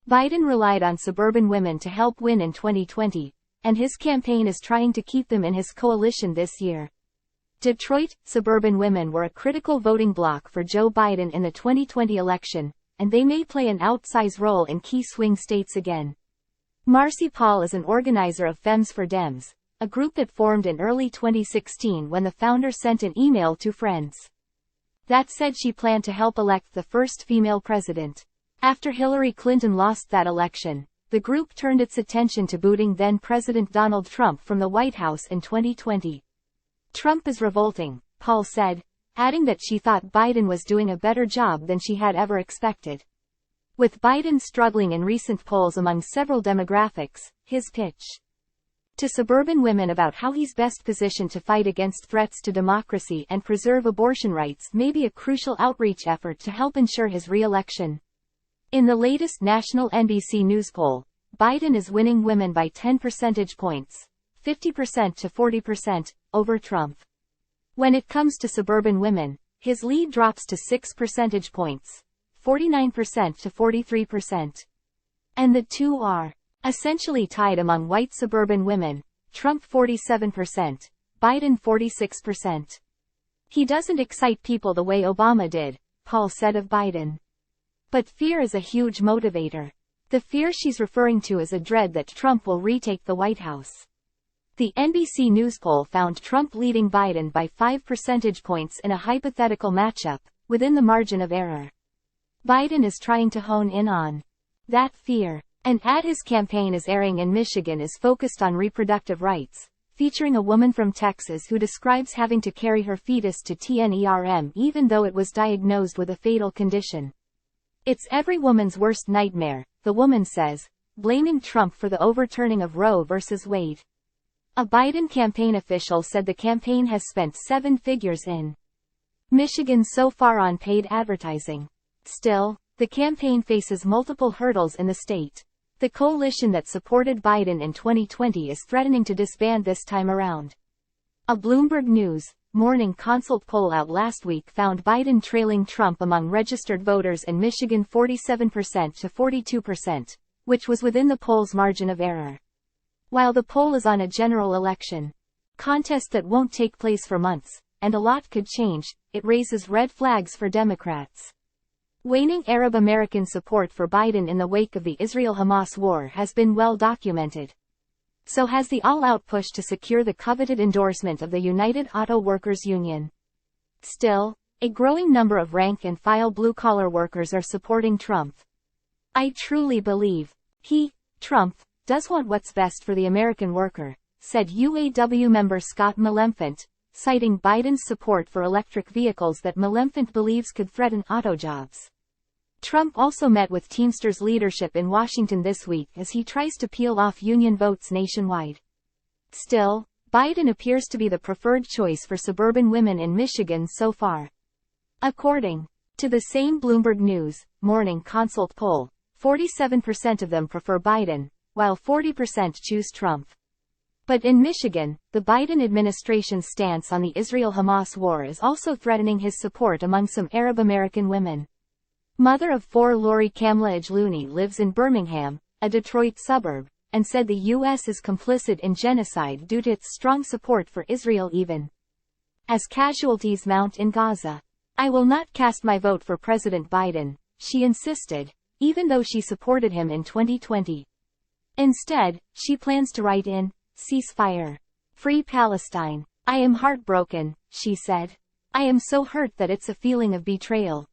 Biden relied on suburban women to help win in 2020, and his campaign is trying to keep them in his coalition this year. Detroit, suburban women were a critical voting bloc for Joe Biden in the 2020 election, and they may play an outsized role in key swing states again. Marcy Paul is an organizer of Femmes for Dems, a group that formed in early 2016 when the founder sent an email to friends that said she planned to help elect the first female president. After Hillary Clinton lost that election, the group turned its attention to booting then-President Donald Trump from the White House in 2020. Trump is revolting, Paul said, adding that she thought Biden was doing a better job than she had ever expected. With Biden struggling in recent polls among several demographics, his pitch to suburban women about how he's best positioned to fight against threats to democracy and preserve abortion rights may be a crucial outreach effort to help ensure his re-election. In the latest national NBC News poll, Biden is winning women by 10 percentage points, 50% to 40%, over Trump. When it comes to suburban women, his lead drops to 6 percentage points, 49% to 43%. And the two are essentially tied among white suburban women, Trump 47%, Biden 46%. He doesn't excite people the way Obama did, Paul said of Biden. But fear is a huge motivator. The fear she's referring to is a dread that Trump will retake the White House. The NBC News poll found Trump leading Biden by 5 percentage points in a hypothetical matchup, within the margin of error. Biden is trying to hone in on that fear. An ad his campaign is airing in Michigan is focused on reproductive rights, featuring a woman from Texas who describes having to carry her fetus to term even though it was diagnosed with a fatal condition. It's every woman's worst nightmare, the woman says, blaming Trump for the overturning of Roe v. Wade. A Biden campaign official said the campaign has spent 7 figures in Michigan so far on paid advertising. Still, the campaign faces multiple hurdles in the state. The coalition that supported Biden in 2020 is threatening to disband this time around. A Bloomberg News Morning Consult poll out last week found Biden trailing Trump among registered voters in Michigan 47% to 42%, which was within the poll's margin of error. While the poll is on a general election contest that won't take place for months, and a lot could change, it raises red flags for Democrats. Waning Arab American support for Biden in the wake of the Israel-Hamas war has been well documented. So has the all-out push to secure the coveted endorsement of the United Auto Workers Union. Still, a growing number of rank-and-file blue-collar workers are supporting Trump. I truly believe Trump, does want what's best for the American worker, said UAW member Scott Malenfant, citing Biden's support for electric vehicles that Malenfant believes could threaten auto jobs. Trump also met with Teamsters leadership in Washington this week as he tries to peel off union votes nationwide. Still, Biden appears to be the preferred choice for suburban women in Michigan so far. According to the same Bloomberg News Morning Consult poll, 47% of them prefer Biden, while 40% choose Trump. But in Michigan, the Biden administration's stance on the Israel-Hamas war is also threatening his support among some Arab American women. Mother of 4 Lori Kamla Ejluni lives in Birmingham, a Detroit suburb, and said the U.S. is complicit in genocide due to its strong support for Israel even as casualties mount in Gaza. I will not cast my vote for President Biden, she insisted, even though she supported him in 2020. Instead, she plans to write in ceasefire. Free Palestine. I am heartbroken, she said. I am so hurt that it's a feeling of betrayal.